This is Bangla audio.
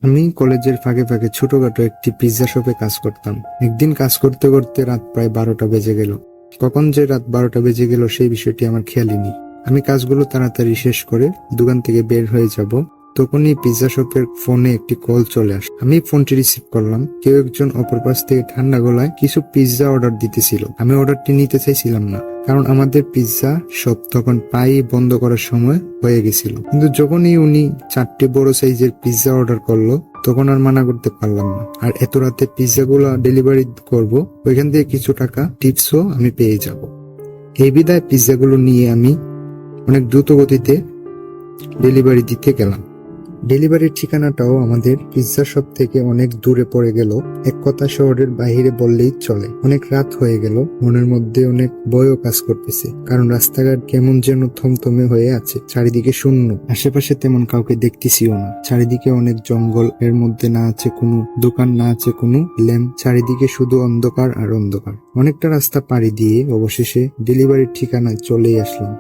আমি কলেজের ফাঁকে ফাঁকে ছোটখাটো একটি পিৎজা শপে কাজ করতাম। একদিন কাজ করতে করতে রাত প্রায় 12টা বেজে গেল। কখন যে রাত 12টা বেজে গেল সেই বিষয়টি আমার খেয়ালই নেই। আমি কাজগুলো তাড়াতাড়ি শেষ করে দোকান থেকে বের হয়ে যাব, তখনই পিৎজা শপের ফোনে একটি কল চলে আসে। আমি ফোনটি রিসিভ করলাম। কেউ একজন অপর পাশ থেকে ঠান্ডা গলায় কিছু পিৎজা অর্ডার দিতেছিল। আমি অর্ডারটি নিতে চাইছিলাম না, কারণ আমাদের পিৎজা শপ তখন প্রায় বন্ধ করার সময় হয়ে গেছিল। কিন্তু যখনই উনি 4টি বড় সাইজের পিৎজা অর্ডার করলো, তখন আর মানা করতে পারলাম না। আর এত রাতে পিৎজা গুলো ডেলিভারি করব, ওইখান থেকে কিছু টাকা টিপসও আমি পেয়ে যাব। এই বিদায় পিৎজা গুলো নিয়ে আমি অনেক দ্রুত গতিতে ডেলিভারি দিতে গেলাম। ডেলিভারির ঠিকানাটাও আমাদের পিৎজা শপ থেকে অনেক দূরে পড়ে গেল। এক কথা শহরের বাইরে বললেই চলে। অনেক রাত হয়ে গেল, মনের মধ্যে অনেক ভয়ও কাজ করতেছে, কারণ রাস্তাঘাট কেমন যেন থমথমে হয়ে আছে। চারিদিকে শূন্য, আশেপাশে তেমন কাউকে দেখতেছিও না। চারিদিকে অনেক জঙ্গল, এর মধ্যে না আছে কোনো দোকান, না আছে কোনো ল্যাম্প। চারিদিকে শুধু অন্ধকার আর অন্ধকার। অনেকটা রাস্তা পাড়ি দিয়ে অবশেষে ডেলিভারির ঠিকানায় চলেই আসলাম।